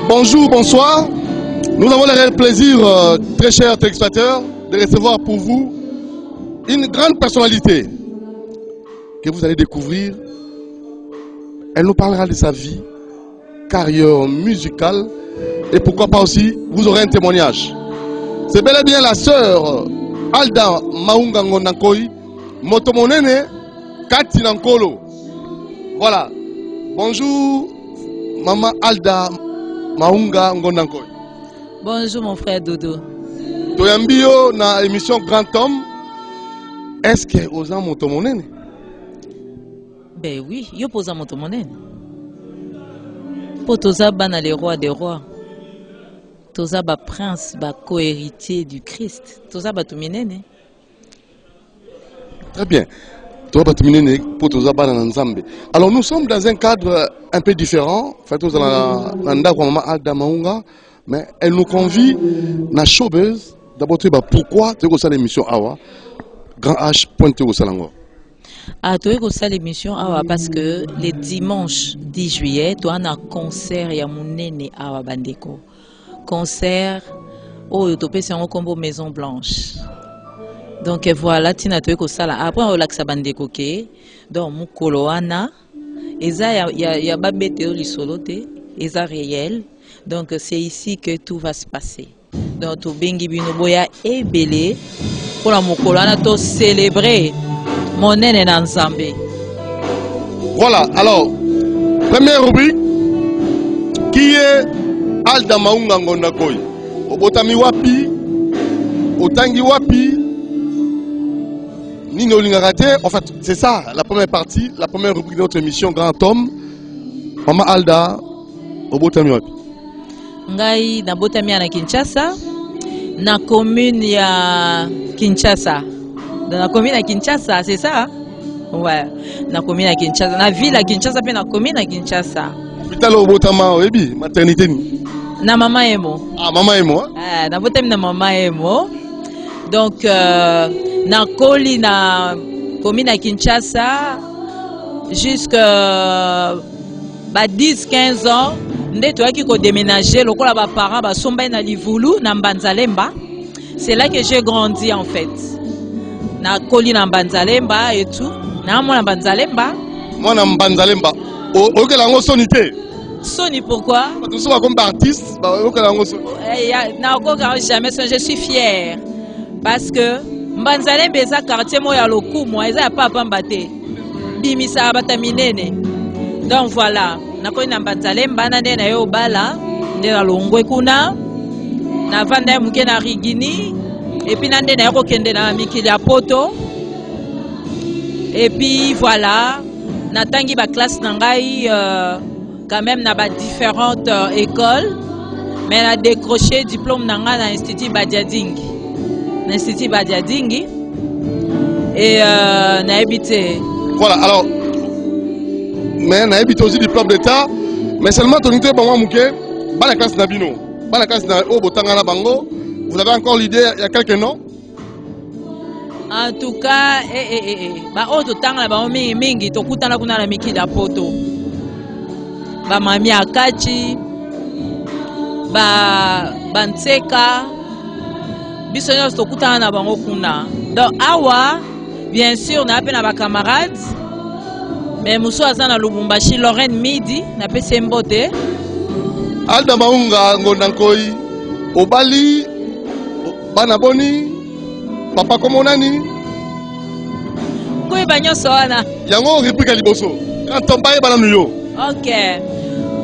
Bonjour, bonsoir. Nous avons le réel plaisir, très chers téléspectateurs, de recevoir pour vous une grande personnalité que vous allez découvrir. Elle nous parlera de sa vie, carrière musicale et pourquoi pas aussi, vous aurez un témoignage. C'est bel et bien la sœur Alda Maunga Ngondankoi, Motomonene Kati Nankolo. Voilà. Bonjour, Maman Alda Maunga Ngondankoi. Bonjour mon frère Dodo. Toyambio na émission Grand Homme. Est-ce que Oza Motomonene? Ben oui, yo posa Motomonene. Po toza bana les rois des rois. Toza ba prince, ba co-héritier du Christ. Toza ba tuminene. Très bien. Alors nous sommes dans un cadre un peu différent. Mais elle nous convie na showbiz. D'abord, pourquoi tu as l'émission Awa Grand H pointé au Salango. Ah, tu as l'émission Awa parce que le dimanche 10 juillet, tu as un concert ya munene Awa Bandeko. Concert au Topé en combo Maison Blanche. Donc voilà, tina tu es sala. Après on laxa Bandeko ke. Donc mukolo wana eza ya babete o lisolote, eza réel. Donc c'est ici que tout va se passer. Donc tout bengi bino boya et belé pour la mukolo wana to célébrer mon nene na Nzambe. Voilà, alors première rubrique qui est Alda Maunga Ngondankoi. Obotami wapi, otangi wapi, Nino Lingaraté. En fait, c'est ça la première partie, la première rubrique de notre émission Grand Homme. Maman Alda, obotami wapi. Ngai na botami na Kinshasa, na commune ya Kinshasa. Dans la commune à Kinshasa, c'est ça? Ouais, na commune à Kinshasa, na ville à Kinshasa, puis na commune à Kinshasa. Hôpital Obotama, Ebi, maternité ni. Na Mama Emo. Ah, Mama Emo. Ah, na botami na Mama Emo. Donc na Koli na commune à Kinshasa jusqu'à 10-15 ans. Ndé toi qui ko déménager, le ba parents ba somba na Livulu na Mbanzalemba. C'est là que j'ai grandi en fait. Na Koli na Mbanzalemba et tout. Na moi na Mbanzalemba. Moi na Mbanzalemba. O que lango sonité. Soni pourquoi? Tout ça comme artiste, o que lango soni. Na ko jamais je suis fière parce que Mbanzalemba eza quartier mo ya lokumu, eza pa pambate. Bimisa bataminene. Donc voilà. Nakoi na Mbanzalemba na nde na yo bala nde na Longwe kuna na vanda muke na Rigini et puis na nde na yo kende na mikili ya poto et puis voilà na tangi ba classe na ngai quand même na ba différentes écoles mais na décroché diplôme na ngai na Institut Badiadingi na Institut Badiadingi et na habité. Voilà, alors mais na habité aussi diplôme d'état mais seulement ton idée bon mouké ba la classe nabino ba la classe na obotanga na bango. Vous avez encore l'idée, il y a quelques noms? En tout cas ba oto tanga ba mingi to kutana kuna na miki da poto ba mami akachi ba bantseka biso nyos to kutana na bango kuna. Donc awa bien sûr na pe na ba camarades. Mais Mousso Azana Lubumbashi, Lorraine Midi, n'a pas ses mbote. Alda Maunga Ngondankoi, Obali, Banaboni, Papa Komonani. Koui Bagno Soana. Yango réplique Liboso. Quand on paye Bananuyo. Ok.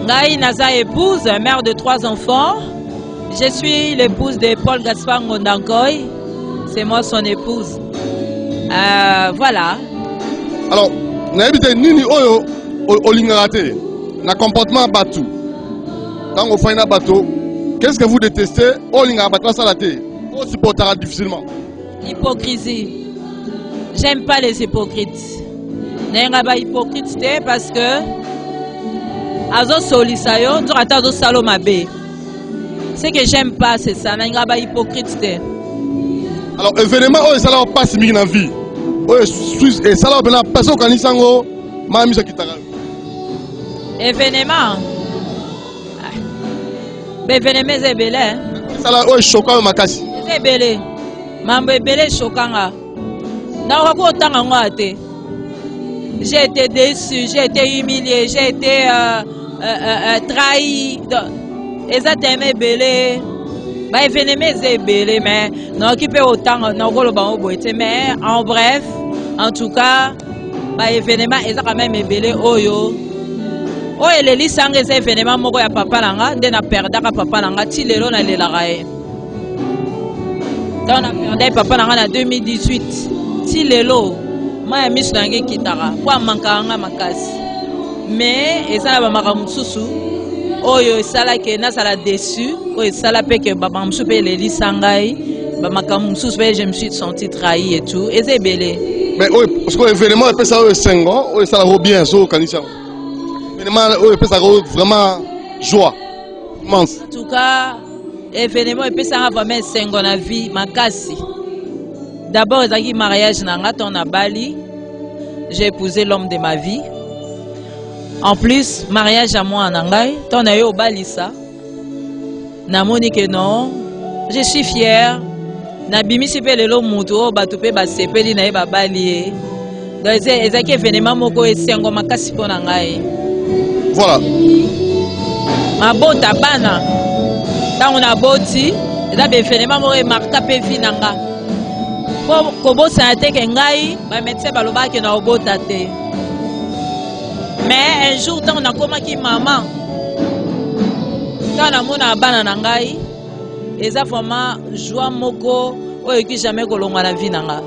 Ngai Naza épouse, mère de 3 enfants. Je suis l'épouse de Paul Gaspard Ngondankoi. C'est moi son épouse. Voilà. Alors, n'habitez nini oyo olingaraté na comportement bateau. Quand on fait un bateau, qu'est-ce que vous détestez? Olingaraté ça la té. On supportera difficilement. Hypocrisie. J'aime pas les hypocrites. N'enga ba hypocrite parce que azo solisayo tu rata azo saloma be. Ce que j'aime pas c'est ça. N'enga ba hypocrite. Alors événement oh ça là passe mi na vie. Et ça là la personne qui événement événement est belé. Ça là, oh, choquant, Makassi. C'est belé. Mambo est belé, choquant. J'ai été déçu, j'ai été humilié, j'ai été trahi. Et ça t'aimait belé. Bah, événement est belé, mais non, qui peut autant, non, mais en bref, en tout cas, bah, événement est quand même belé, oyo. Oh, et les sangs et événements, moko ya papa langa, de na perda ka papa langa, ti lelo na lelarae. Dans na perda papa langa en 2018, ti lelo, ma ya misu nange kitara, kwa mankanga makasi. Mais, et ça la bamaka mususu, oyo sala ke na sala déçu, oyo sala pe ke baba musu pe les sangai, bamaka mususu pe je me suis senti trahi et tout, et c'est belé. Mais oui, parce que l'événement, il peut ça 5 ans, oui, ça va bien, ça, Kanissa. L'événement, il peut ça vraiment joie, immense. En tout cas, l'événement, il peut ça vraiment 5 ans dans la vie, makasi. D'abord, il y a un mariage à Bali, j'ai épousé l'homme de ma vie. En plus, mariage à moi en Angaï, on a eu au Bali ça. Namoni que non, je suis fière. Nabimi si pe lelo muto batupe ba sepeli na ba bali. Donc ezaki événement moko esengo makasi pona ngai. Voilà. Mabota bana. Tant on a boti, eza be événement moko marka pe vinanga. Ko bosa te ke ngai ba médecin baloba ke na obota te. Mais un jour tant on a komaki maman. Tant na mona bana na ngai. Eza vraiment joie moko oyo ki jamais kolonga na vie nanga.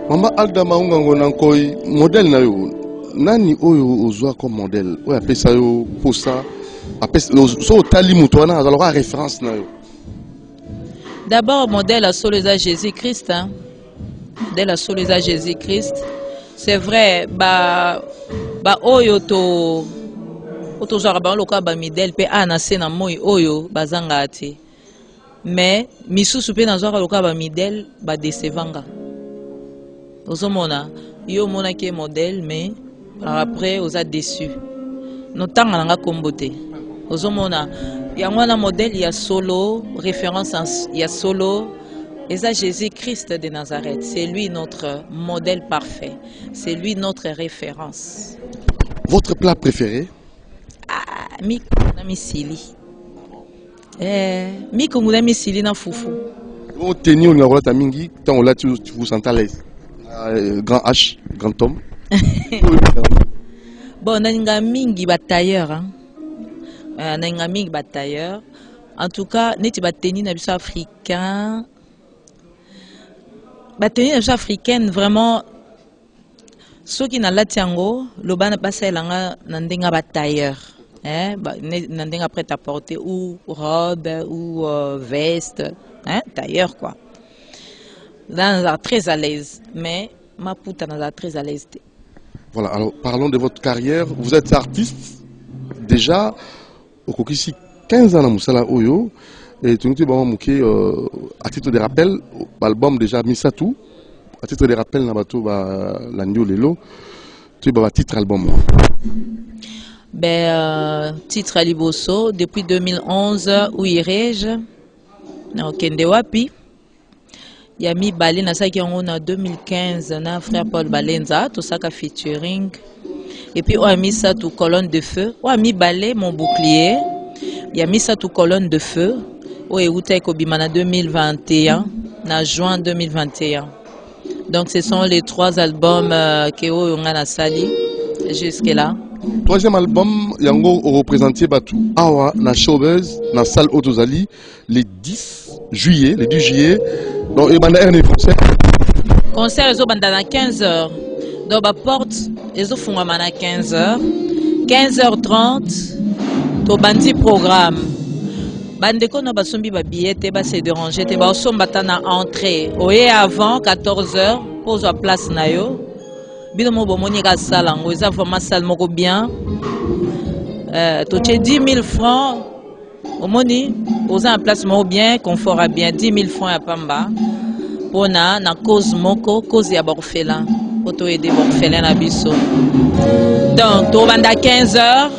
Mama Alda Maungango nankoi modèle na yo. Nani oyo ozwa comme modèle? Oyo apesa yo posa. Apesa so tali muto na alors référence na yo. D'abord modèle à Soleza Jésus-Christ hein. Modèle à Soleza Jésus-Christ. C'est vrai ba oyo to zara ba loka ba modèle pe anase na moi oyo bazanga ati. Mais misusu pe nazwaka loka ba modèle ba décevanga. Ozomona yo mona ki modèle mais après oza déçu. Notanga nanga kombote. Ozomona yango na modèle ya solo référence ya solo eza Jésus-Christ de Nazareth. C'est lui notre modèle parfait. C'est lui notre référence. Votre plat préféré? Ah, mi misili. Mi kongula misili na fufu. Au tennis, on a relâché mingi, tant on l'a tu vous sens à l'aise. Grand H, grand homme. Bon, nanga mingi batailleur hein. Nanga mingi batailleur. En tout cas, neti bateni na biso africain. Bateni na biso africaine vraiment ceux qui na latiango, loba na baselanga na ndenga batailleur. Nandeng après à porter ou robe ou veste, hein, tailleur quoi. Là, on est très à l'aise, mais ma puta on est très à l'aise. Voilà, alors parlons de votre carrière. Vous êtes artiste déjà au Kokisi 15 ans à Moussala Oyo et tu nous à titre de rappel, l'album déjà Misatou, à titre de rappel, la New Lelo, tu as un titre album. Titre à Liboso depuis 2011 où irai-je au Kendewapi. Il y a mis Balé na ça qui en 2015 na frère Paul Balenza tout ça qu'a featuring et puis on a mis ça tout colonne de feu. On a mis Balé mon bouclier. Il y a mis ça tout colonne de feu. Au Eouta Kobimana 2021 na juin 2021. Donc ce sont les 3 albums que on a sali jusque là. Troisième album, Yango représenté Batou Awa na Showbuzz na salle Otozali le 10 juillet. Donc il y a un concert. Concert est à 15h. Donc la porte est à 15h. 15h30 to bandi programme. Bandeko na basombi ba billet ba se déranger te ba sombata na entrée. Oye avant 14h pose à place na yo. Bino mo bomoni ka sala ngo eza vraiment salle moko bien. To 10 000 francs. Omoni oza en place moko bien, confort à bien 10 000 francs à pamba. Pona na cause moko, cause ya orphelin. Pour to aider orphelin na biso. Donc to banda 15h.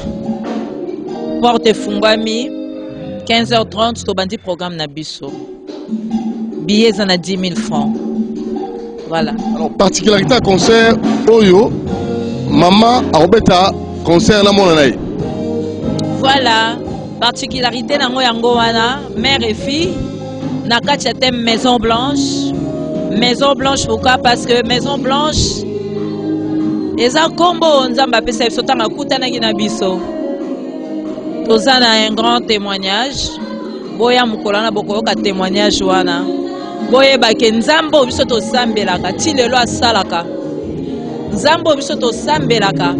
Porte fungami. 15h30, tu bandi programme Nabiso. Billets en a 10 000 francs. Voilà. Alors, particularité à concert, Oyo, maman, Arobeta, concert la monnaie. Voilà. Particularité dans Yangoana, mère et fille, Nakatia thème Maison Blanche. Maison Blanche, pourquoi? Parce que Maison Blanche, et ça, combo, Nzamba Pesa, Sotanga Kutana Ginabiso. Tozana un grand témoignage. Boya Mukolana Boko, témoignage, Wana. Boye Bake Nzambo, Bisoto Sambelaka, Tilelo Salaka. Nzambo, Bisoto Sambelaka.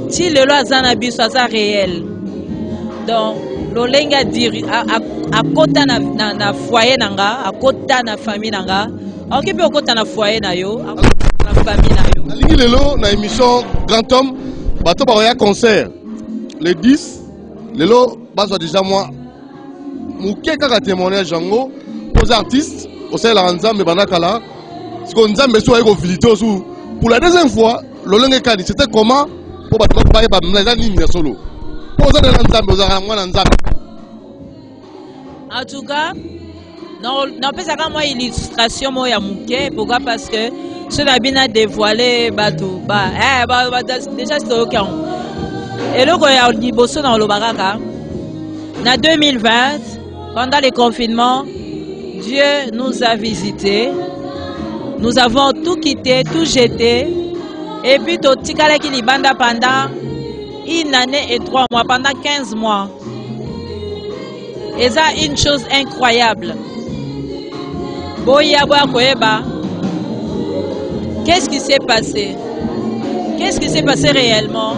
Tilelo Zanabiso, ça réel. Donc, l'olenga diri à kota na foyer nanga, à kota na famille nanga, occupé au kota na foyer na yo, na famille na yo. Alingi lelo na émission Grand Homme, bato ba concert. Les 10, lelo bazo déjà moi. Mouké kaka témoignage jango aux artistes, au sein la Nzambe banakala. Ce qu'on Nzambe so eko vilité sous. Pour la deuxième fois, l'olenga kadi c'était comment pour bato ba ba mlaza ni na solo. En tout cas, non pas ça moi illustration moi ya muke, pourquoi? Parce que ce n'a bien dévoilé batou déjà c'est OK. Et le quoi ya liboso dans le baraka. En 2020, pendant le confinement, Dieu nous a visités. Nous avons tout quitté, tout jeté. Et puis totikala ki libanda pendant 1 année et 3 mois, pendant 15 mois. Et ça, une chose incroyable. Qu'est-ce qui s'est passé? Qu'est-ce qui s'est passé réellement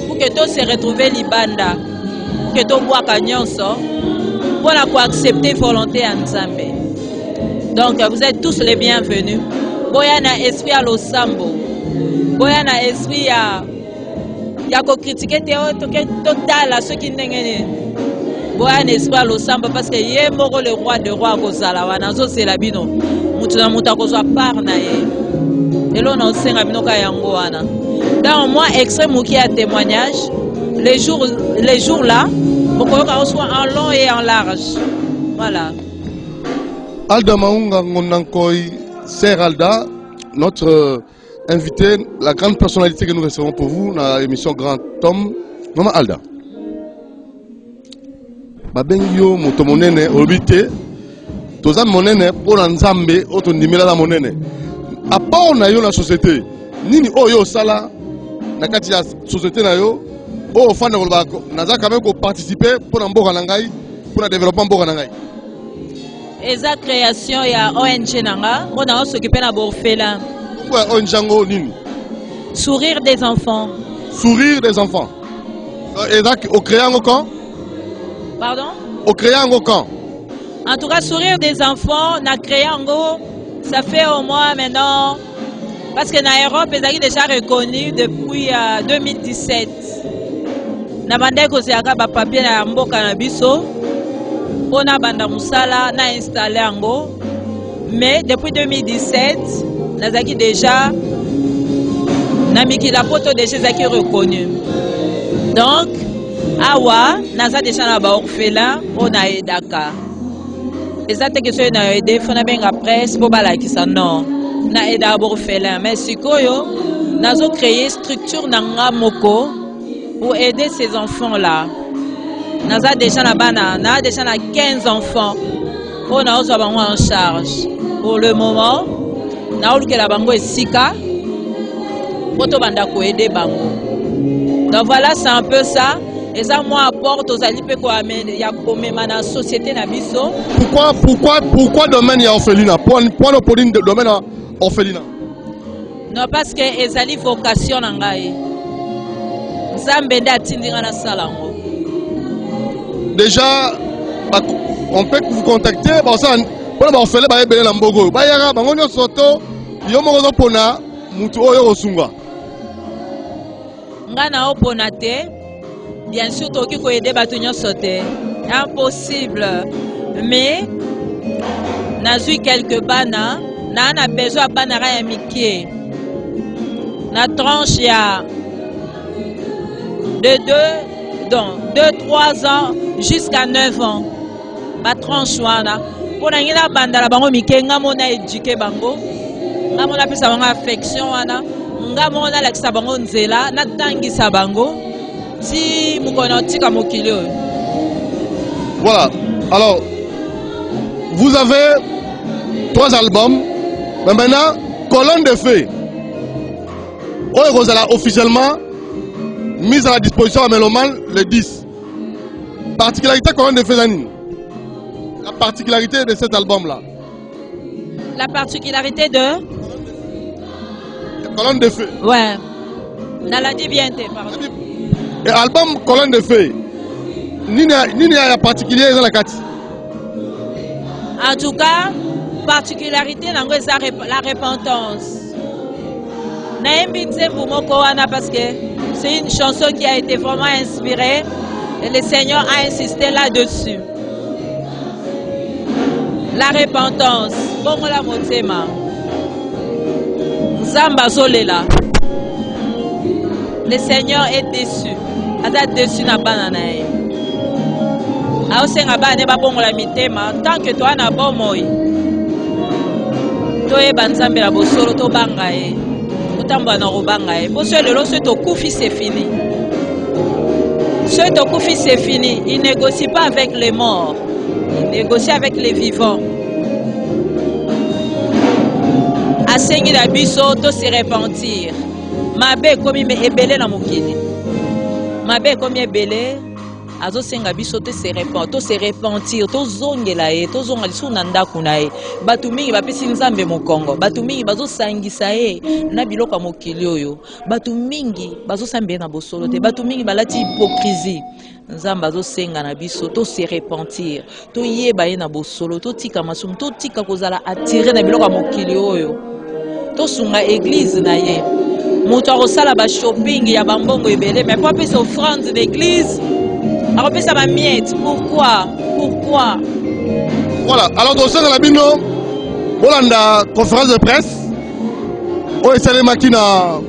pour que tu se retrouves Libanda, pour que tu bois Kanyonso, pour accepter volonté en Zambé. Donc, vous êtes tous les bienvenus. Boyana esprit à l'Osambo. Boyana esprit à. Il y a qu'à critiquer total à ceux qui n'engagent pas. Il y a un Samba parce que il est mort le roi de roi Gozala. Wanazo c'est la bino. Mutuna mutako soit par nae. Et là on sait la bino kayango wana. Dans moi extrême qui a témoignage. Les jours là, pourquoi on soit en long et en large. Voilà. Alda Maunga Ngondankoi, Sir Alda, notre invité, la grande personnalité que nous recevons pour vous dans l'émission Grand Homme, Maman Alda. Babengyo motomonene obité, toza monene pour Nzambe otondimela la monene. À part na yo la société, nini oyo sala na kati ya société na yo, o fana ko bako, naza quand même ko participer pour mboka na ngai, pour le développement mboka na ngai. Et sa création il y a ONG nanga, on a s'occuper na borfela. Sourire des enfants. Sourire des enfants. Et là, au créant au camp? Pardon? Au créant au camp. En tout cas, sourire des enfants, na créant ça fait au moins maintenant. Parce que na Europe, ils ont déjà reconnu depuis 2017. Na bande ko c'est aka ba papier na mboka na biso. On a banda musala na installé ango. Mais depuis 2017, Nazaki déjà, Namiki la poto déjà Zaki reconnu. Donc, Awa, Naza déjà na ba orphelin, on a aidaka. Et ça, que ce na aidé, faut na benga presse, pour bala qui ça non. Na aida orphelin, mais si koyo, Nazo créé structure nanga moko pour aider ces enfants là. Naza déjà na bana, na déjà na 15 enfants. On a aussi en charge. Pour le moment, naoluke la bango esika poto banda ko aider bango. Donc voilà, c'est un peu ça. Et ça moi apporte aux alipes ko amène ya komema na société na biso. Pourquoi domaine ya orphelinat? Pour le domaine orphelinat. Non, parce que ezali vocation na ngai. Nzambe nda tindinga na salango. Déjà on peut vous contacter bon ça pour ba orphelin ba ebele na mbogo. Ba yara bango nyo soto yo moko pona mutu oyo osunga. Ngana opona te. Bien sûr, toki ko aider batu nyo sote. Impossible. Mais nazui quelques bana, na besoin bana ya mikie. Na tranche ya de Donc, 2-3 ans jusqu'à 9 ans. Ma tranche wana. Pour la bande la bango mike ngamona éduqué bango. Ngamona pesa bango affection wana. Ngamona la kisa bango nzela na tangisa bango. Si mukona tika mokili oyo. Voilà. Alors, vous avez 3 albums. Mais maintenant, Colonne de Feu. Oyo officiellement mise à la disposition à Méloman le 10. Particularité Colonne de Feu Zanine. La particularité de cet album-là. La particularité de Colonne de Feu. Ouais. Nala dit bien, pardon. Et album Colonne de Feu. Ni la particulier dans la carte. En tout cas, particularité dans la repentance. Parce que c'est une chanson qui a été vraiment inspirée et le Seigneur a insisté là-dessus. La repentance. Bon, la motema. Zamba Zolela. Le Seigneur est déçu. Ada déçu na bananae. Aosenga ba ne ba bongo la mitema tant que toi na bomoi. Toye banzambe la bosolo to bangae. Otamba na robangae. Parce que le loso to kufi c'est fini. Ce to kufi c'est fini. Il négocie pas avec les morts. Il négocie avec les vivants. Asengi la biso to se repentir. Mabe komi me ebele na mokili. Mabe komi ebele azo senga biso te se repentir to zongela e to zonga lisu na ndaku na e. Batu mingi bapesi nzambe mokongo. Batu mingi bazo sangisa e na biloko mokili oyo. Batu mingi bazo sambe na bosolo te. Batu mingi balati hypocrisie. Nzamba zo senga na biso to se repentir to yeba ye na bosolo to tika masum to tika kozala attirer na biloko mokili oyo to sunga église na ye moto akosala ba shopping ya bambongo ebele mais pas pesa offrande d'église akopesa ba miette. Pourquoi Voilà, alors dans la bino bolanda conférence de presse oyo esalemaki na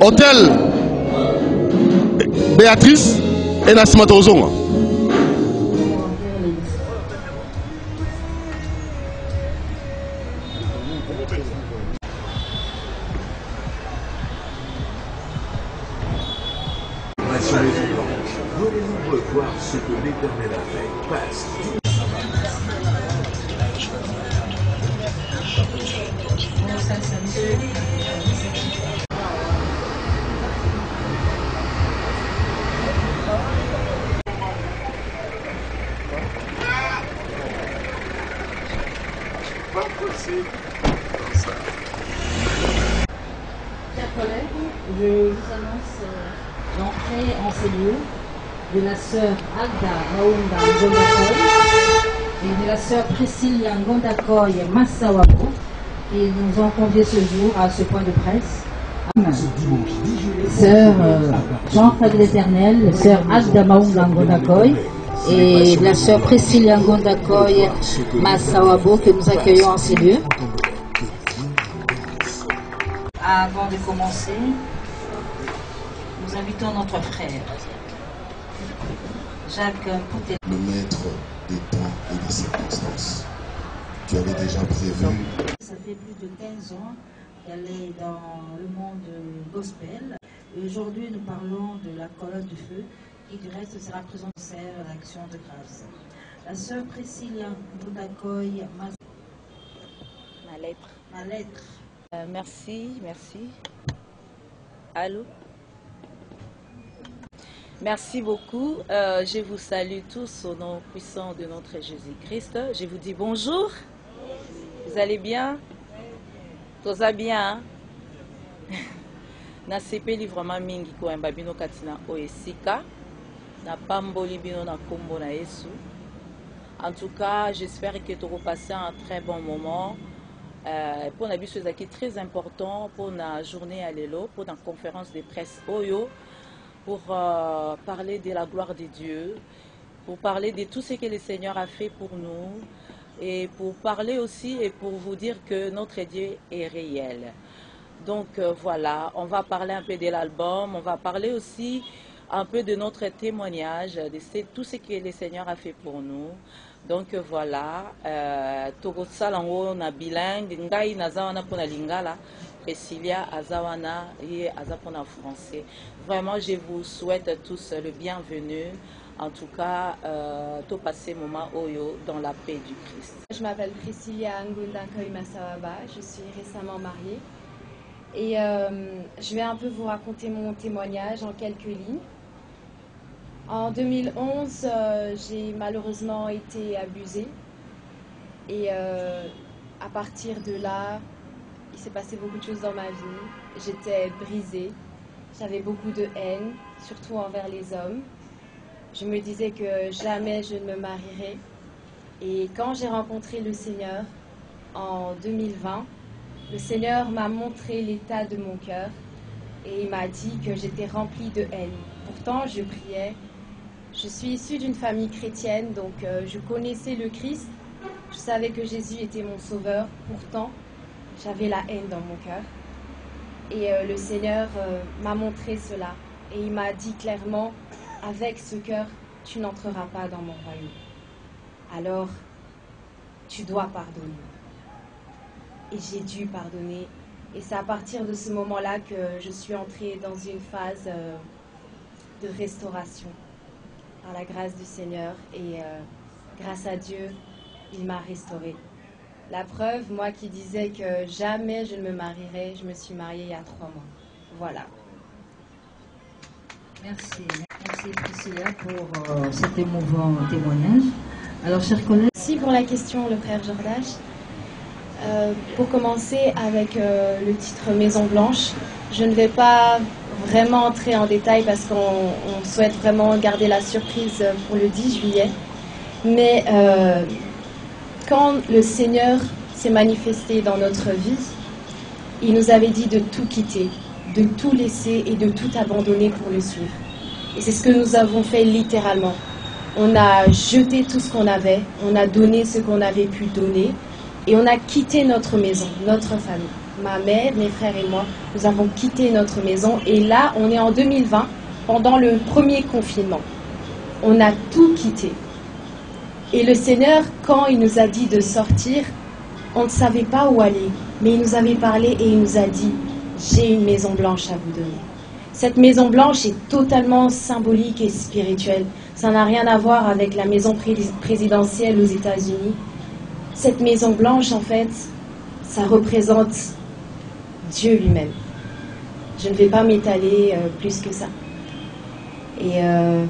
hôtel Béatrice et Nassima Tozonga. Voulez-vous revoir ce que l'Éternel a fait? Passe. Chers collègues, je vous annonce l'entrée en ces lieux de la sœur Agda Maounda Ngondakoy et de la sœur Priscille Ngondakoy Massawabo qui nous ont conviés ce jour à ce point de presse. Sœur Jean-Fred l'Éternel, sœur Agda Maounda Ngondakoy et la sœur Priscille Ngondakoy Massawabo que nous accueillons en ces lieux. Avant de commencer, nous invitons notre frère, Jacques Poutet. Le maître des temps et des circonstances. Tu avais déjà prévu. Ça fait plus de 15 ans qu'elle est dans le monde gospel. Et aujourd'hui, nous parlons de la colonne du feu, qui du reste sera présente à l'action de grâce. La sœur Priscilla Ngondakoy, Ma lettre. ma lettre. Merci. Allô? Merci beaucoup. Je vous salue tous au nom puissant de notre Jésus-Christ. Je vous dis bonjour. Vous allez bien? Tout va bien? Na sepeli vraiment mingi ko mbabino katina oesika. Na pamboli bino na kombo na Yesu. En tout cas, j'espère que tu auras passé un très bon moment. Pour la chose qui est très important pour la journée à l'élo, pour la conférence de presse Oyo, pour parler de la gloire de Dieu, pour parler de tout ce que le Seigneur a fait pour nous et pour parler aussi et pour vous dire que notre Dieu est réel. Donc voilà, on va parler un peu de l'album, on va parler aussi un peu de notre témoignage, de tout ce que le Seigneur a fait pour nous. Donc voilà, Togo Salango na bilingue, Ngai Nazawana pour la Lingala, Priscilla Azawana et Azapona français. Vraiment, je vous souhaite tous le bienvenu. En tout cas, tout passer moment Oyo dans la paix du Christ. Je m'appelle Priscilla Ngunda Koimasawaba, je suis récemment mariée. Et je vais un peu vous raconter mon témoignage en quelques lignes. En 2011, j'ai malheureusement été abusée. Et à partir de là, il s'est passé beaucoup de choses dans ma vie. J'étais brisée, j'avais beaucoup de haine, surtout envers les hommes. Je me disais que jamais je ne me marierais. Et quand j'ai rencontré le Seigneur en 2020, le Seigneur m'a montré l'état de mon cœur et il m'a dit que j'étais remplie de haine. Pourtant, je priais. Je suis issue d'une famille chrétienne, donc je connaissais le Christ. Je savais que Jésus était mon sauveur. Pourtant, j'avais la haine dans mon cœur. Et le Seigneur m'a montré cela. Et il m'a dit clairement, avec ce cœur, tu n'entreras pas dans mon royaume. Alors, tu dois pardonner. Et j'ai dû pardonner. Et c'est à partir de ce moment-là que je suis entrée dans une phase de restauration par la grâce du Seigneur. Et grâce à Dieu, il m'a restaurée. La preuve, moi qui disais que jamais je ne me marierais, je me suis mariée il y a 3 mois. Voilà. Merci. Merci Priscilla pour cet émouvant témoignage. Alors, chers collègues. Merci pour la question, le frère Jordache. Pour commencer avec le titre Maison Blanche, je ne vais pas vraiment entrer en détail parce qu'on souhaite vraiment garder la surprise pour le 10 juillet. Mais quand le Seigneur s'est manifesté dans notre vie, il nous avait dit de tout quitter, de tout laisser et de tout abandonner pour le suivre. Et c'est ce que nous avons fait littéralement. On a jeté tout ce qu'on avait, on a donné ce qu'on avait pu donner et on a quitté notre maison, notre famille. Ma mère, mes frères et moi, nous avons quitté notre maison et là, on est en 2020, pendant le premier confinement. On a tout quitté. Et le Seigneur, quand il nous a dit de sortir, on ne savait pas où aller, mais il nous avait parlé et il nous a dit « J'ai une maison blanche à vous donner ». Cette maison blanche est totalement symbolique et spirituelle. Ça n'a rien à voir avec la maison présidentielle aux États-Unis. Cette maison blanche, en fait, ça représente Dieu lui-même. Je ne vais pas m'étaler plus que ça. Et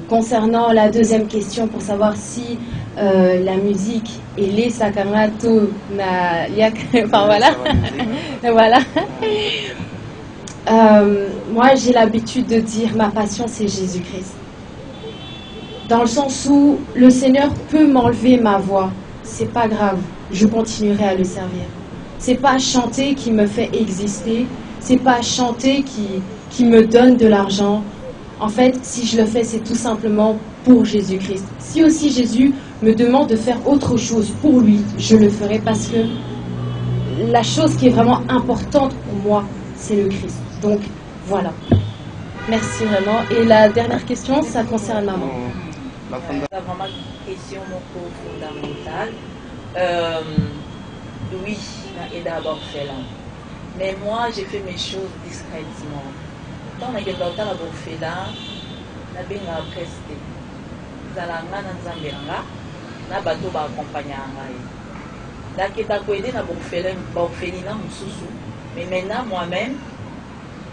concernant la deuxième question, pour savoir si la musique et les sakamato na yak, enfin voilà, voilà. Moi, j'ai l'habitude de dire ma passion, c'est Jésus-Christ. Dans le sens où le Seigneur peut m'enlever ma voix, c'est pas grave, je continuerai à le servir. C'est pas chanter qui me fait exister, c'est pas chanter qui me donne de l'argent. En fait, si je le fais, c'est tout simplement pour Jésus-Christ. Si aussi Jésus me demande de faire autre chose pour lui, je le ferai parce que la chose qui est vraiment importante pour moi, c'est le Christ. Donc, voilà. Merci vraiment. Et la dernière question, ça concerne maman. C'est vraiment une question fondamentale. Oui, et d'abord fait là. Mais moi, j'ai fait mes choses discrètement. Quand on a eu dans la Borfela, on a bien presté. Zalanga na Zambiranga, na bateau va accompagner à Ngaï. Daketa Kwede na Borfelina Moussousou. Mais maintenant, moi-même,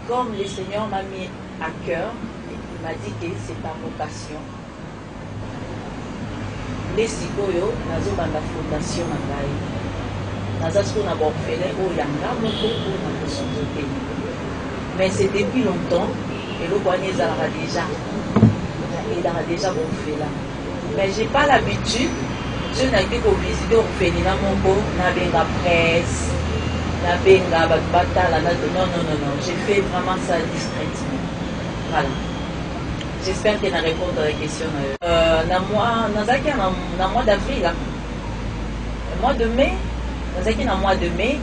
comme le Seigneur m'a mis à cœur, il m'a dit que c'est ta vocation. Les Sikoyo, nazo banda fondation na Ngaï. Nazasko na Borfelin, au Yanga, moko, au na mais c'est depuis longtemps, et le poignet aura déjà. Il aura déjà fait là. Mais je n'ai pas l'habitude, je n'ai pas visiter au Fénina Mongo, na benga presse, na benga batala, non. J'ai fait vraiment ça discrètement. Voilà. J'espère qu'elle a répondu à la question. Dans le mois d'avril, le mois de mai, dans le mois de mai,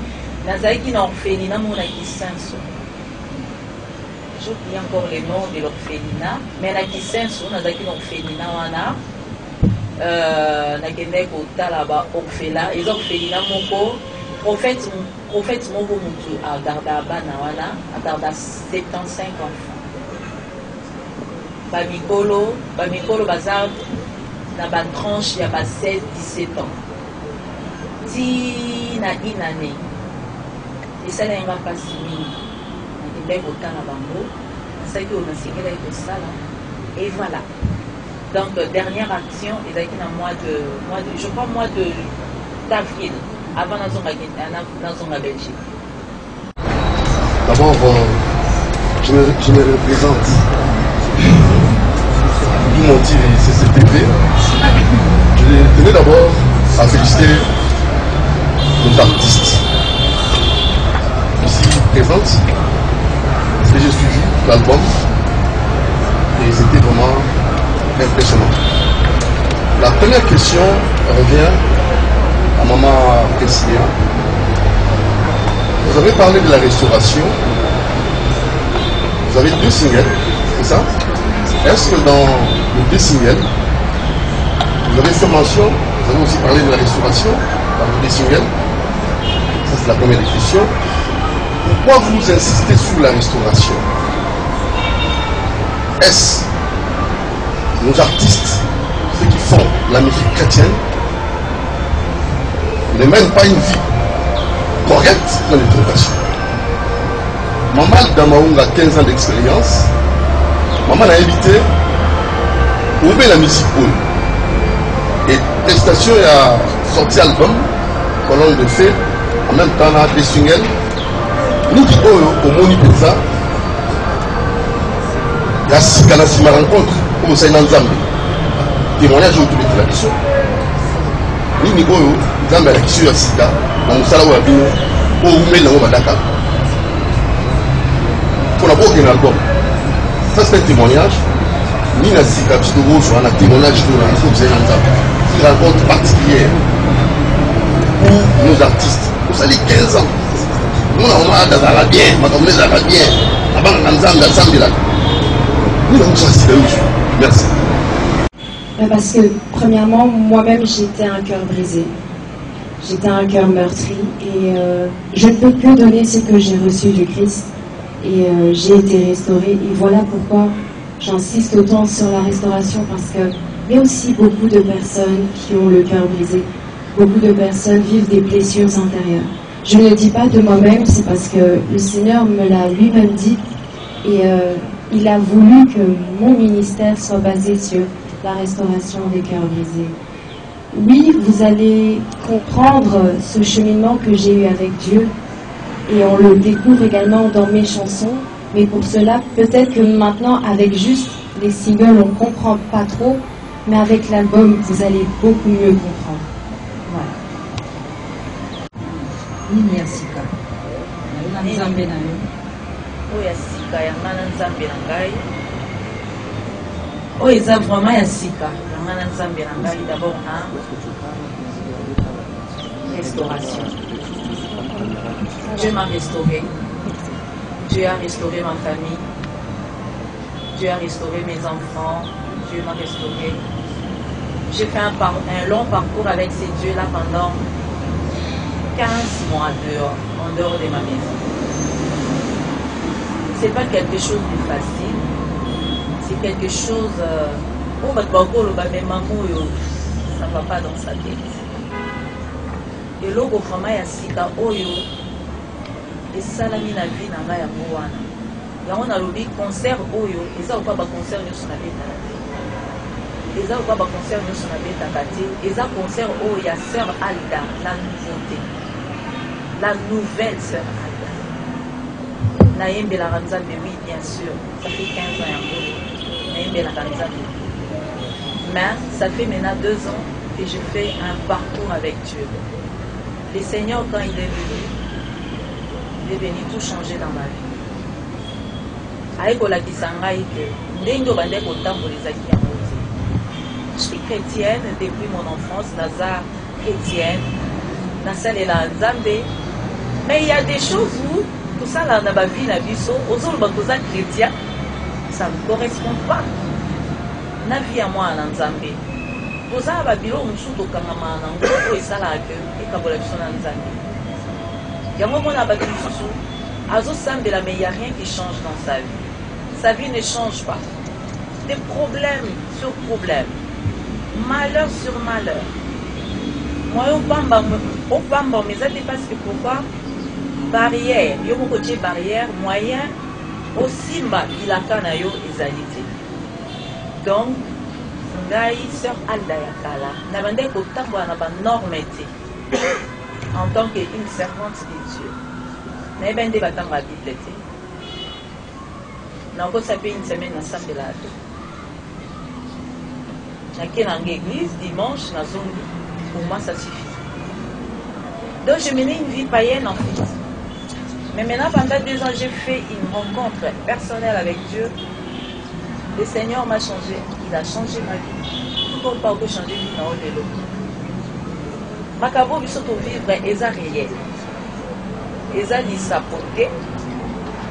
Nazaki na orphelinat monaki Senso. J'oublie encore le nom de l'orphelinat, mais naki Senso, nazaki na orphelinat wana. Nakende kotala ba orphelin, les orphelinat moko prophète moko mutu a garda bana wana, a garda 75 enfants. Bamikolo baza na ba tranche ya ba 16-17 ans. Ti na inane. Et ça n'a pas signé. On a des autant à Bango. Ça y est, on a signé là et tout ça là. Et voilà. Donc dernière action, ils ont été je crois mois d'avril, avant dans la Belgique. D'abord, je me représente. D'où mon tir CCTV. Je tenais d'abord à féliciter nos artistes ici présentes. Parce que j'ai suivi l'album et c'était vraiment impressionnant. La première question revient à maman Priscilla. Vous avez parlé de la restauration. Vous avez 2 singles, c'est ça? Est-ce que dans les 2 singles, vous avez fait mention, vous avez aussi parlé de la restauration dans les 2 singles? Ça c'est la première question. Pourquoi vous insistez sur la restauration? Est-ce nos artistes, ceux qui font la musique chrétienne, ne mènent pas une vie correcte dans l'éducation? Maman Damaoung a 15 ans d'expérience. Maman a évité où met la musique pour. Et prestation a sorti album, colonne de fait, en même temps on a des singles. Nous qui au Moni Pesa, il y a 6 canaux qui me rencontrent. Comme ça, il y a un témoignage autour de la question. Nous, nous avons la question de Sida, dans le salon où nous avons mis le Dakar. Pour la bourre d'un album. Ça, c'est un témoignage. Ni la Sida, parce que vous avez un témoignage de une rencontre particulière pour nos artistes. Vous avez 15 ans. Nous avons des Arabiens, des Arabiens. Avant, nous avons des Arabiens. Nous avons merci. Parce que, premièrement, moi-même, j'étais un cœur brisé. J'étais un cœur meurtri. Et je ne peux que donner ce que j'ai reçu du Christ. Et j'ai été restaurée. Et voilà pourquoi j'insiste autant sur la restauration. Parce qu'il y a aussi beaucoup de personnes qui ont le cœur brisé. Beaucoup de personnes vivent des blessures intérieures. Je ne le dis pas de moi-même, c'est parce que le Seigneur me l'a lui-même dit. Et il a voulu que mon ministère soit basé sur la restauration des cœurs brisés. Oui, vous allez comprendre ce cheminement que j'ai eu avec Dieu et on le découvre également dans mes chansons, mais pour cela, peut-être que maintenant, avec juste les singles, on ne comprend pas trop, mais avec l'album, vous allez beaucoup mieux comprendre. Voilà. Nini ya sika na nzambe na yo oyo ya sika yanga na nzambe na ngai oyo eza vraiment ya sika yanga na nzambe na ngai d'abord na restauration. Dieu m'a restauré. Dieu a restauré ma famille. Dieu a restauré mes enfants. Dieu m'a restauré. J'ai fait un long parcours avec ces dieux-là pendant 15 mois en dehors de ma maison. C'est pas quelque chose de facile. C'est quelque chose où ça ne va pas dans sa tête. Et logo vraiment ya sika oyo et salami na vie na ngai yango wana. Yango na lobi concert oyo eza ou pas ba concert nyonso na beta. Eza ou pas ba concert nyonso na beta kati. Eza concert oyo ya Sœur Alda, la nouveauté. La nouvelle Sœur Alda. Naïmbe la Ramzambe, oui, bien sûr. Ça fait 15 ans yango. Naïmbe la Ramzambe. Mais ça fait maintenant 2 ans que je fais un parcours avec Dieu. Le Seigneur, quand il est venu tout changer dans ma vie. Je suis chrétienne depuis mon enfance, Lazare chrétienne, Nasalela Nzambe, Mais il y a des choses où tout ça là na ba vie na biso ozoloba toza chrétien ça ne correspond pas na vie à moi na Nzambe toza ba bilo musu tokangama na ngo esalaka ke ekabola biso na Nzambe yango mona ba biso azo sambela mais il y a rien qui change dans sa vie ne change pas des problèmes sur problèmes malheur sur malheur moi au pamba mais ça parce que pourquoi barrière yo mon côté barrière moyen aussi mba bilaka na yo ezalité donc ngai sœur Alda Yakala na bande ko tambola na ba norme en tant qu'une servante de Dieu na bande batanga Bible te na ko saper une semaine na sambelado na kena l'église dimanche na zongi pour moi ça suffit donc je menais une vie païenne en fait. Mais maintenant, pendant 2 ans, j'ai fait une rencontre personnelle avec Dieu. Le Seigneur m'a changé. Il a changé ma vie. Tout le temps, pas changer vie dans le lot. Makabo, biso to vivre, eza réel. Eza li sapoté.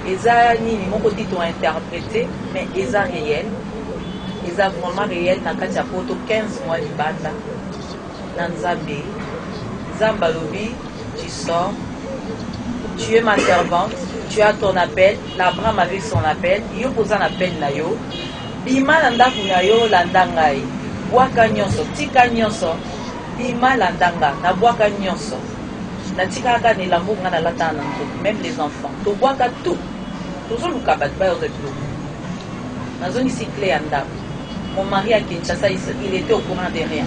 Eza ni mon côté to interprété, mais eza réel. Eza vraiment réel. Dans kati ya poto 15 mois libanda. Dans Nzambe. Nzamba lobi, tu sors. Tu es ma servante, tu as ton appel, l'Abraham avec son appel, yo pose un appel na yo, bima landaku na yo landangai, boaka nyonso, tika nyonso, bima landanga, na boaka nyonso, na tika ka ne l'amour na lata na même les enfants, to boaka tout, toujours le kabat ba yo tout. Na zone ici clé anda. Mon mari à Kinshasa, il était au courant de rien.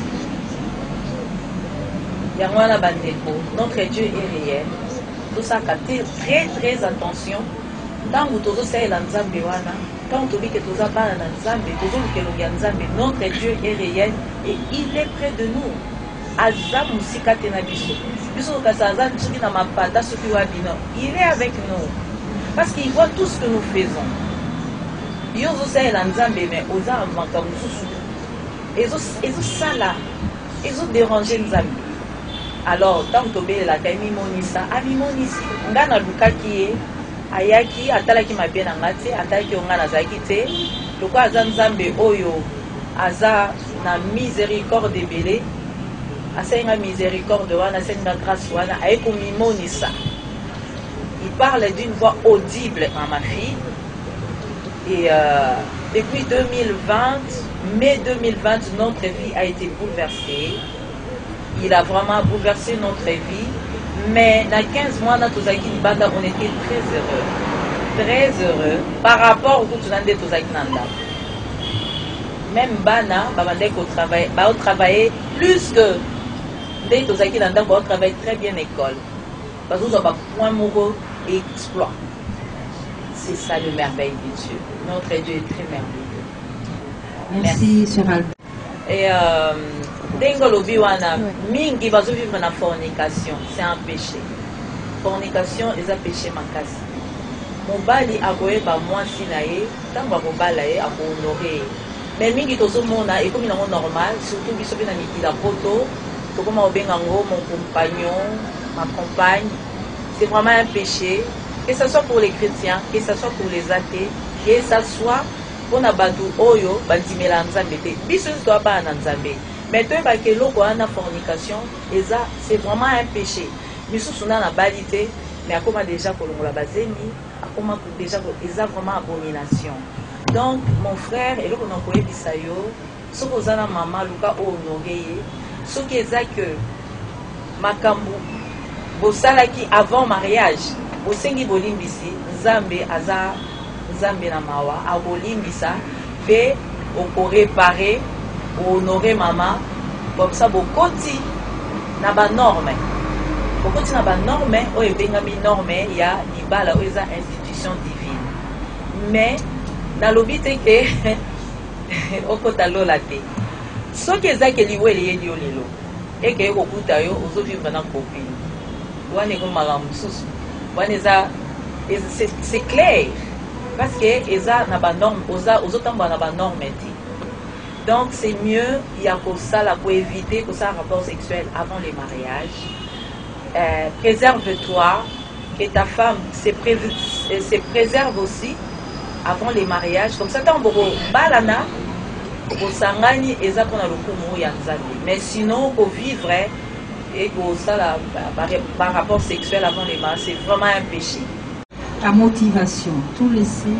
Yangwana bandeko, notre Dieu est réel. Tout ça, très très attention. Tant que tu as Nzambe wana, tant que tu as Nzambe, notre Dieu est réel et il est près de nous. Azam musika tenabiso. Biso kasazan tsuki na mapata soki wabino. Il est avec nous parce qu'il voit tout ce que nous faisons. Yozo sai Nzambe mais oza manka mususu. Ezo sala. Ezo déranger Nzambe. Alors, tant que tu la taille monisa, monisi, ngana lukaki ayaki atalaki mabien ngati ataki ngana zakite, loko azanzambe oyo aza na miséricorde belé, asenga miséricorde wana senga grâce wana ayeko mimonisa. Il parle d'une voix audible à ma fille et depuis 2020, mai 2020, notre vie a été bouleversée. Il a vraiment bouleversé notre vie. Mais dans 15 mois, on était très heureux. Très heureux par rapport au Koutunande Tozakinanda. Même Bana, on travaille plus que des Tozakinanda, on travaille très bien à l'école. Parce que nous avons point moureux et exploit. C'est ça le merveille de Dieu. Notre Dieu est très merveilleux. Merci, Sœur Alba. Et Dengolobi wana mingi bazo vivre na fornication, c'est un péché. Fornication est un péché makasi. Mobali akoyeba mwasi na ye, tango akobala ye akohonorer. Mais mingi tozomona ekomi nango normal, surtout biso pe na mikila poto, tokoma obenga ngo mon compagnon, ma compagne. C'est vraiment un péché, que ce soit pour les chrétiens, que ce soit pour les athées, que ce soit pour na batu oyo bandimela Nzambe te. Biso to ba na Nzambe. Mais toi, la fornication, c'est vraiment un péché. Mais sous son balité, mais à comment déjà pour la bazémi, à comment déjà ils ont vraiment abomination. Donc mon frère et le qu'on a connu bisayo, ce que la maman Luka honoré, ce qui est que makambu, bosala qui avant mariage, bosengi bolimbisi, Nzambe aza Nzambe na mawa, a bolimbisa, fait au réparer. Honorer maman comme ça bokoti na ba norme bokoti na ba norme o ebengami norme ya libala o eza institution divine mais na lobite ke okota lola te soki eza ke liwele ye liolelo eke kokuta yo ozo vivre na copine wana ko malam susu wana eza c'est clair parce que eza na ba norme ozo tamba na ba norme ti. Donc c'est mieux, il y a pour ça, pour éviter que ça un rapport sexuel avant les mariages. Préserve-toi, que ta femme se préserve aussi avant les mariages. Comme ça, tant que balana, pour sangani et ça pour le coup mais sinon pour vivre et pour ça par rapport sexuel avant les mariages, c'est vraiment un péché. Ta motivation, tout laisser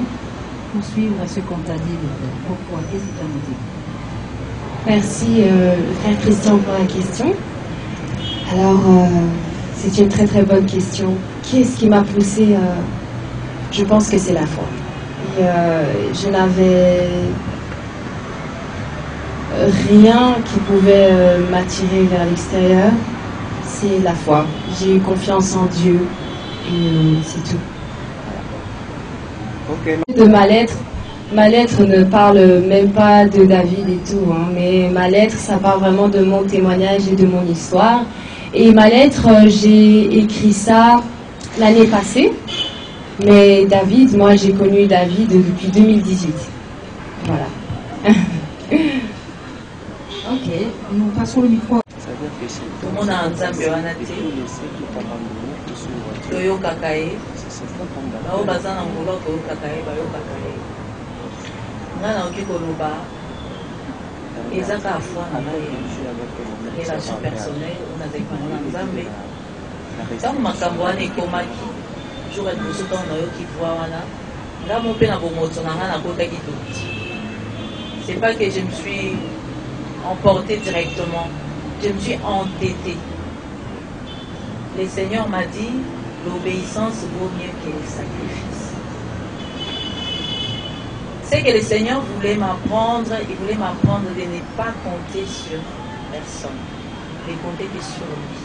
pour suivre ce qu'on t'a dit. Pourquoi? Qu'est-ce qui t'a motivé? Merci frère Christian pour la question. Alors c'est une très très bonne question. Qu'est-ce qui m'a poussé? Je pense que c'est la foi. Et, je n'avais rien qui pouvait m'attirer vers l'extérieur. C'est la foi. J'ai eu confiance en Dieu et c'est tout. Okay. De ma lettre ne parle même pas de David et tout, hein, mais ma lettre, ça parle vraiment de mon témoignage et de mon histoire. Et ma lettre, j'ai écrit ça l'année passée, mais David, moi j'ai connu David depuis 2018. Voilà. Ok, nous passons le micro. Tout le monde a un Zambie en Haïti. Toyo Kakae. Bao baza na ngolo Toyo Kakae, Bayo Kakae. Ngana oki koloba. Ezaka afwa na relation personnelle, on a des commandes en Zambie. Tant makambo wana ekomaki, jour et tout ce temps na yo ki voit wana. Là mon père na bomoto na ngana kotaki tout. C'est pas que je me suis emporté directement, je me suis entêté. Le Seigneur m'a dit, l'obéissance vaut mieux que le sacrifice. C'est que le Seigneur voulait m'apprendre, il voulait m'apprendre de ne pas compter sur personne, de compter que sur lui.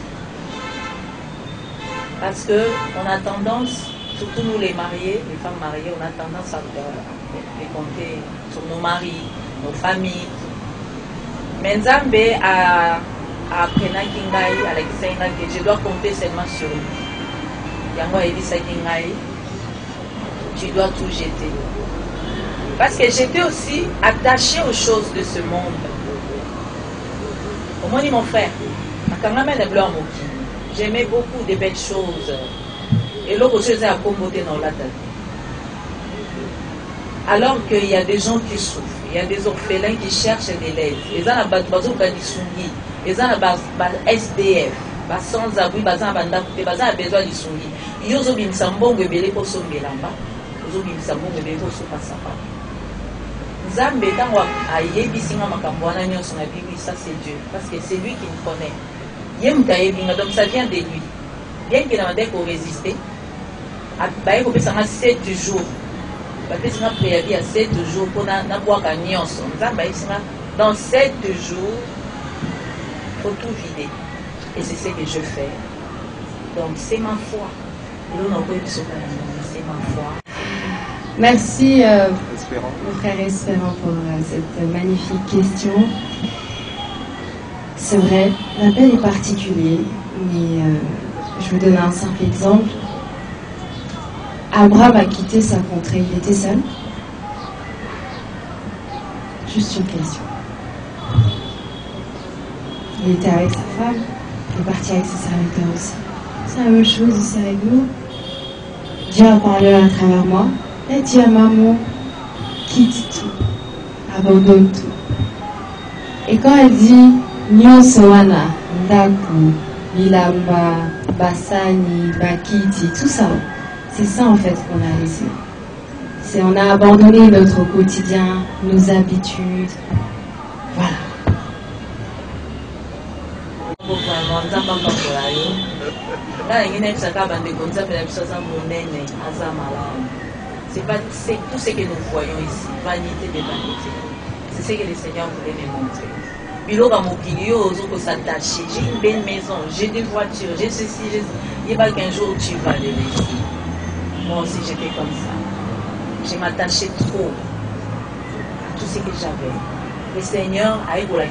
Parce qu'on a tendance, surtout nous les mariés, les femmes mariées, on a tendance à compter sur nos maris, nos familles. Mais Nzambe a appris à que je dois compter seulement sur lui. Yango a dit ça, tu dois tout jeter. Parce que j'étais aussi attachée aux choses de ce monde. Comment dit mon frère? J'aimais beaucoup de belles choses. Et l'autre chose est à comboter dans la tête. Alors qu'il y a des gens qui souffrent, il y a des orphelins qui cherchent de l'aide. Ils ont la sungi, ils ont la SDF, sans abri, ils ont besoin de sungi. Ils ont besoin de belé pour son belamba, ils ont besoin de belé pour son passapa. Nzambe tango ayebisinga makambo wana nyonso na Bible, ça c'est Dieu, parce que c'est lui qui me connaît. Donc ça vient de lui. Bien qu'il ait résisté, il a 7 jours. Il a préavis à 7 jours pour n'avoir qu'un nyonso. Dans 7 jours, il faut tout vider. Et c'est ce que je fais. Donc c'est ma foi. C'est ma foi. Merci, mon frère Espérant, pour cette magnifique question. C'est vrai, l'appel est particulier, mais je vous donne un simple exemple. Abraham a quitté sa contrée, il était seul. Juste une question. Il était avec sa femme, il est parti avec ses serviteurs aussi. C'est la même chose ici avec nous. Dieu a parlé à travers moi. Il a dit à maman, quitte tout, abandonne tout. Et quand elle dit, nyonso wana, ndaku, bilamba, basani, bakiti, tout ça, c'est ça en fait qu'on a laissé. On a abandonné notre quotidien, nos habitudes. Voilà. C'est tout ce que nous voyons ici, vanité de vanité. C'est ce que le Seigneur voulait me montrer. J'ai une belle maison, j'ai des voitures, j'ai ceci, j'ai ça. Il va qu'un jour tu vas le laisser. Moi aussi j'étais comme ça. Je m'attachais trop à tout ce que j'avais. Le Seigneur a eu la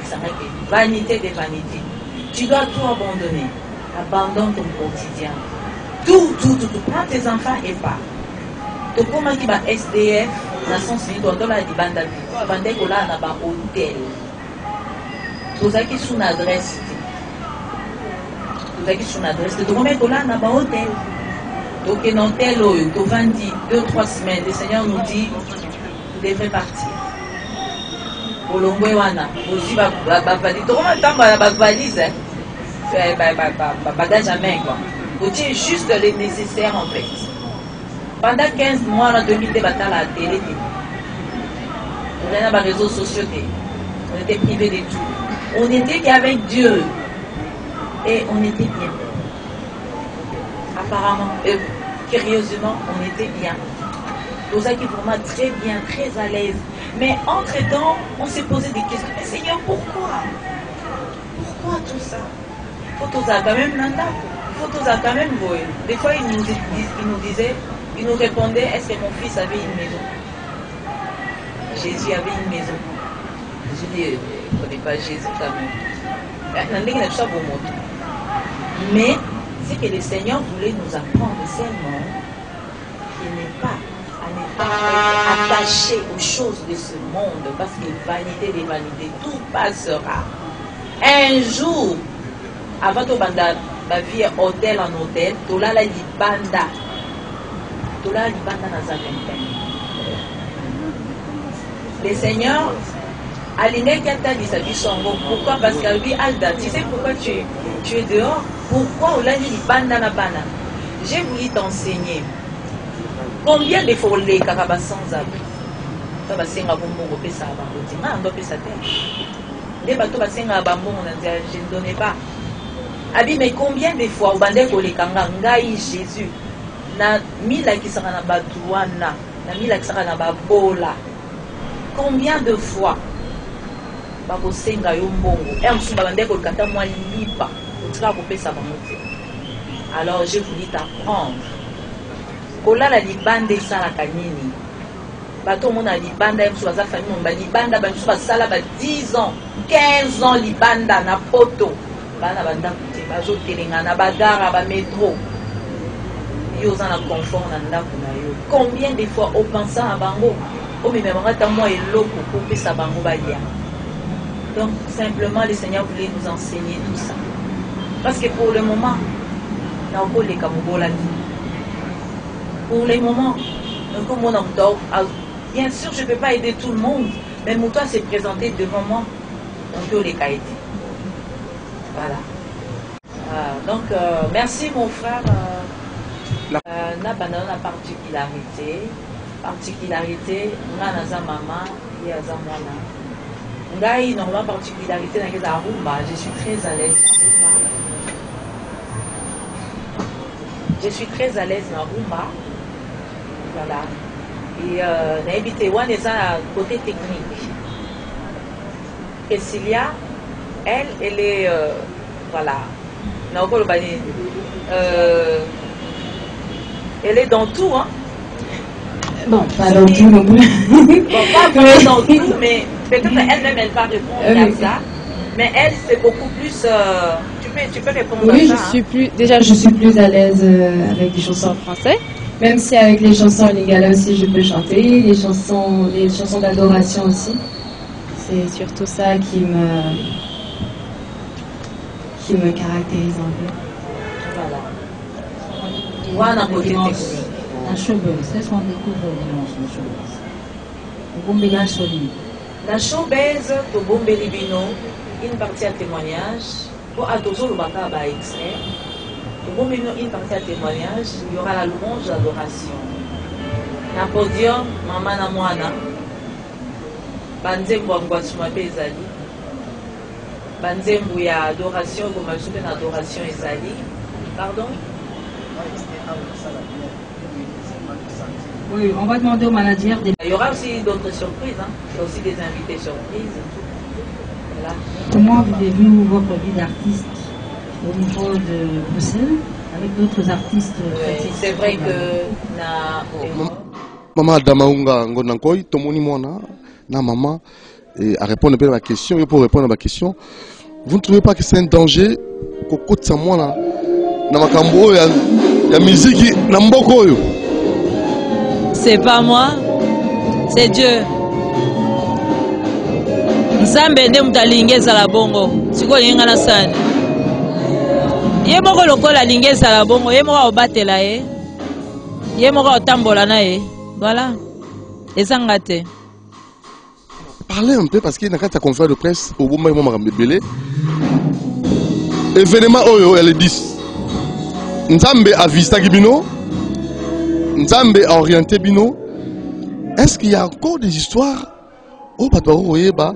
vanité de vanité. Tu dois tout abandonner. Abandonne ton quotidien. Tout. Prends tes enfants et pars. Tu comment qui va SDF, dans son sens, tu dois la dibanda. Bandé que là, on a un hôtel. Tu as qui son adresse. Tu as qui son adresse. Tu dois mettre là, on a un hôtel. Donc, dans tel au 2-3 semaines, le Seigneur nous dit, vous devrez partir. Pour l'Ongwewana, aussi, valise, bagage à main, quoi. Vous dites juste le nécessaire, en fait. Pendant 15 mois, on a 2000 batailles à la télé. On a les réseaux sociaux, on était privés de tout. On était qu'avec Dieu. Et on était bien. Apparemment, curieusement, on était bien. Pour ça qui vraiment très bien, très à l'aise. Mais entre-temps, on s'est posé des questions. Mais Seigneur, pourquoi? Pourquoi tout ça? Il faut quand même Nanda. Il faut quand même voir. Des fois, il nous disait, il nous répondait, est-ce que mon fils avait une maison? Jésus avait une maison. Je dis, je ne connais pas Jésus quand même. Mais c'est que le Seigneur voulait nous apprendre seulement qu'il n'est pas à ne pas être attaché aux choses de ce monde, parce que vanité des vanités, tout passera. Un jour, avant de ma vie hôtel en hôtel, tu l'as la libanda. Tu l'as la libanda dans sa vingtaine. Le Seigneur, Aline Katali, sa vie songo. Pourquoi? Parce qu'elle dit, Alda, tu sais pourquoi tu es dehors? Pourquoi on l'a dit libanda na bana? J'ai voulu t'enseigner. Combien de fois les carabas sans abri? Ça va s'engager pour mon repère ça va côté. Ah, on doit payer sa terre. Les bateaux va s'engager à bon, je ne donnais pas. Abi, mais combien de fois au bandé ko les kanga ngai Jésus na mila qui sera na batouana, na mila qui sera na babola. Combien de fois bako senga yo mbongo et on se bandé ko kata moi lipa on sera repère ça va monter. Alors je voulais t'apprendre. Kola la libande ça la kanini. Bato mona libanda mso za famille mon ba libanda ba mso ba sala ba 10 ans, 15 ans libanda na poto. Bana banda kuti bazo telenga na bagara ba métro. Yo za na confort na ndako na yo. Combien de fois au pensant à bango, au même moment ta moi et l'eau pour couper sa bango ba dia. Donc simplement le Seigneur voulait nous enseigner tout ça. Parce que pour le moment, na ko le kamubola. Pour le moment, comme on entend, bien sûr je ne peux pas aider tout le monde, mais mon toit s'est présenté devant moi, on peut les cahiers. Voilà. Donc, merci mon frère. Na banana particularité. Particularité, on a naza maman et aza mwana. Ngai normalement particularité dans la rumba. Je suis très à l'aise dans rumba. Je suis très à l'aise dans rumba. Voilà. Et n'habitez one est à côté technique. Et Cilia, elle est voilà. Elle est dans tout, hein. Bon, pas dans tout non plus. Bon, pas dans tout, mais peut-être elle-même elle va répondre à ça. Mais elle c'est beaucoup plus. Tu peux répondre oui, à ça. Je suis plus à l'aise avec des chansons en français. Même si avec les chansons lingala aussi je peux chanter, les chansons d'adoration aussi. C'est surtout ça qui me caractérise un peu. Voilà. Voilà côté technique. La showbiz, c'est ce qu'on découvre dimanche, la showbiz. Au Bombéla solide. La showbiz, au Bombéli Bino, une partie à témoignage, pour Atozo le Baka ba extrait. Au Bombéli une partie à témoignage, il y aura la louange d'adoration. Na podium, maman na mwana. Banzembo angwatuma pe ezali. Banzembo ya adoration, comme je suis adoration ezali. Pardon? Oui, on va demander au manager des... Il y aura aussi d'autres surprises, hein. Il y a aussi des invités surprises. Voilà. Comment vivez-vous votre vie d'artiste au niveau de Bruxelles avec d'autres artistes? Oui, c'est vrai que... Maman Damaunga Ngonankoi, Tomoni Mona, na maman, et à répondre à ma question, et pour répondre à ma question, vous ne trouvez pas que c'est un danger qu'au côté de moi, na makambo ya musique, na mboko yo? C'est pas moi, c'est Dieu. Nzambe nde mutalingeza la bongo. Siko linga na sana. Ye moko lokola lingeza la bongo, ye moko obatela ye. Ye moko tambola na ye. Voilà. Ezangate. Parlez un peu parce qu'il y a une conférence de presse au moment où je suis événement Oyo, elle est 10. Nzambe a visité Bino. Nzambe a orienté Bino. Est-ce qu'il y a encore des histoires au Batoro Yeba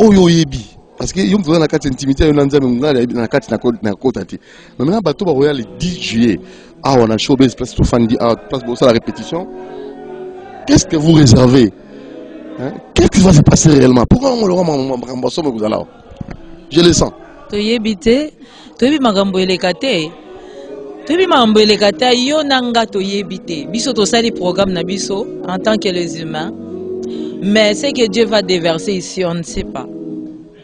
Oyo Yebi? Parce que vous avez une intimité, vous avez une côte. Maintenant, bateau va le 10 juillet. Ah, on a showbiz, place tout fan, place pour ça la répétition. Qu'est-ce que vous réservez? Qu'est-ce qui va se passer réellement? Pourquoi on le rend? Je le sens. Toyebite, toyebi magambo elekate. Toyebi magambo elekate yo nanga toyebite. Biso to sali programme na biso en tant que les humains. Mais ce que Dieu va déverser ici, on ne sait pas.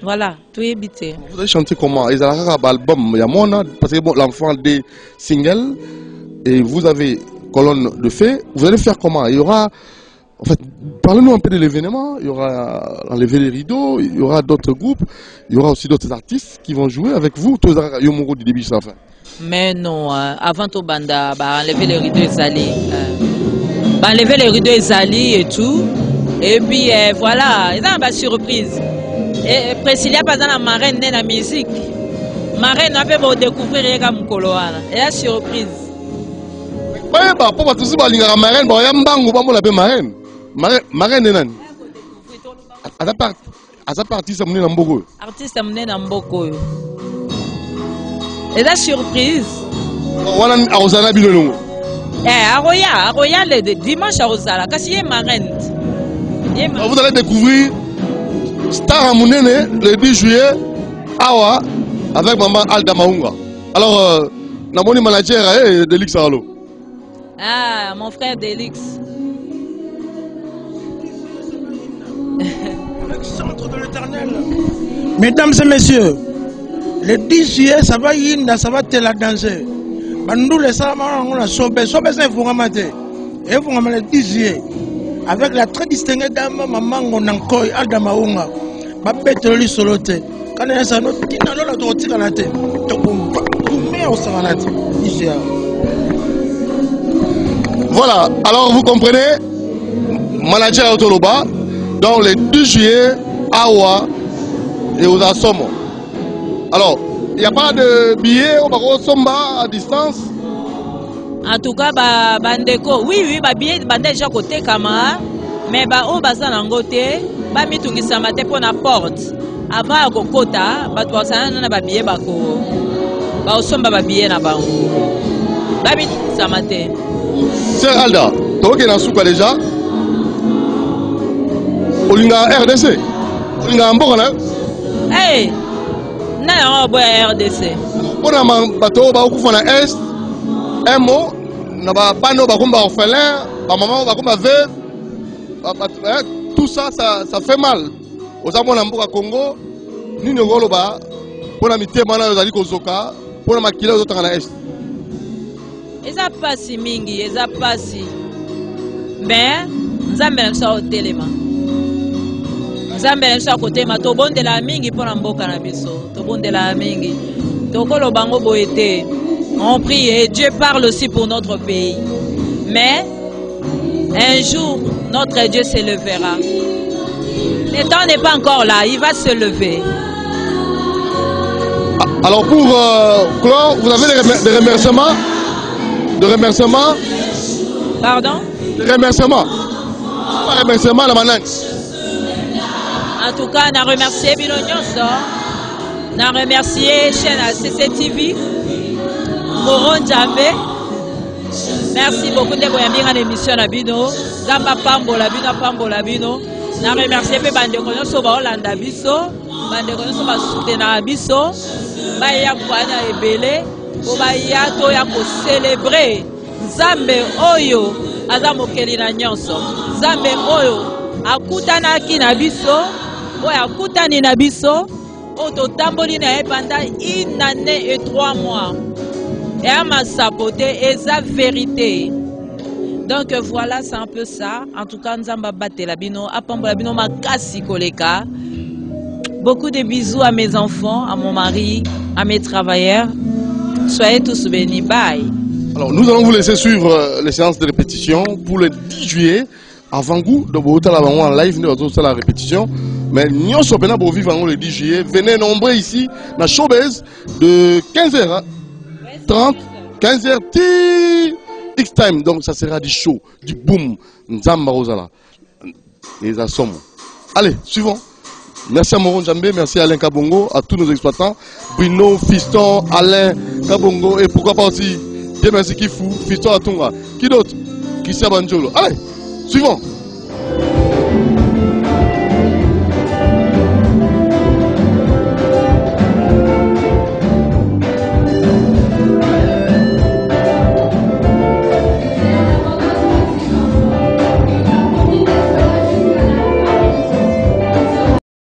Voilà, toyebite. Vous allez chanter comment? Ils ont un album, il y a mon parce que bon, l'enfant des singles et vous avez colonne de fées. Vous allez faire comment? Il y aura, en fait, parlez-nous un peu de l'événement. Il y aura enlever les rideaux, il y aura d'autres groupes, il y aura aussi d'autres artistes qui vont jouer avec vous. Tous les Yomoro du début à la fin. Mais non, avant tout banda, enlever les rideaux Ezali, enlever les rideaux Ezali et tout. Et puis voilà, ils ont une surprise. Et Priscilla pas dans la marraine de la musique. Marraine a fait pour découvrir comme Koloana. Et la surprise. Oui, bah pour tout ça, la marraine, bah y a mbangu, bah moi la marraine. Marraine est nan. À sa partie, ça menait Mboko. Artiste amené Mboko. Et la surprise. Voilà, à Osana Bilongo. Aroya le dimanche à Osala, parce qu'il y a marraine. Vous allez découvrir Star Amounene le 10 juillet, Awa, avec maman Alda Maunga. Alors, mon manager est Delix Arlo. Ah, mon frère Delix. Avec centre de l'éternel. Mesdames et messieurs, le 10 juillet, ça va yinda, ça va te la danser. Bandou les salamans, on a sobé, sobé c'est Fouramate. Et Fouramate le 10 juillet. Avec la très distinguée dame, maman Nankoy, Alda Maunga. Babette le solote. Quand elle est à notre qui n'a pas de tiranate. Voilà, alors vous comprenez, manager Autoloba, dans les 2 juillet, Awa et aux Assomo. Alors, il n'y a pas de billets au Somba à distance? En tout cas, bandeko, oui, billet déjà côté Kama, mais au bazan en côté, mitungi samate pour la porte. Avant à Kokota, batouasana na billet bako. Au Somba billet na bango. Mitungi samate. Sir Alda, tu es dans Souka déjà? Olinga RDC? Olinga Mbokana? Hey! Non, RDC. On a bateau, on a Est, MO, on a bano, on a orphelin, maman, on a veuve. Tout ça, ça fait mal. Aux amours de Congo, nous ne voulons pas. Pour la mité, on a dit Kozoka, pour la maquiller aux autres en Est. Eza pasi mingi, eza pasi. Mais, Nzambe na telema. Nzambe na kotema to bondela mingi pona mboka na biso. To bondela mingi. To kolo bango boete. On prie et Dieu parle aussi pour notre pays. Mais un jour notre Dieu se levera. Le temps n'est pas encore là, il va se lever. Alors pour clore, vous avez des remerciements? De remerciements? Pardon? De remerciements. Pas remerciements la manane. En tout cas, on a remercié Bino Nyonso. On a remercié chaîne CCTV. Moron Djambe. Merci beaucoup de voyager en émission à Bino. Zamba Pambola Bino, Pambola Bino. On a remercié Bandeko Nyonso ba Olanda Biso. Bandeko Nyonso ba soutenir Biso. Baya Kwana Ebele. Obaya to ya ko célébrer Nzambe oyo aza mokeli na nyonso. Nzambe oyo akutanaki na biso, oyo akutani na biso, oyo tamboli na pendant 1 année et 3 mois. Et à ma sapoté eza vérité. Donc voilà, c'est un peu ça. En tout cas, Nzamba batela bino, apambola bino makasi koleka. Beaucoup de bisous à mes enfants, à mon mari, à mes travailleurs. Soyez tous bénis. Bye. Alors, nous allons vous laisser suivre les séances de répétition pour le 10 juillet. Avant vous, de vous en live, nous allons la répétition. Mais nous sommes pour vivre le 10 juillet. Venez nombreux ici, dans Showbiz, de 15h30, 15h, X-Time. Donc, ça sera du show, du boom. Nzamba Rosala. Les assommes. Allez, suivons. Merci à Moron Djambé, merci à Alain Kabongo, à tous nos exploitants. Bruno, Fiston, Alain Kabongo et pourquoi pas aussi, bien merci Kifou, Fiston Atunga. Qui d'autre? Christian Banjolo. Allez, suivons.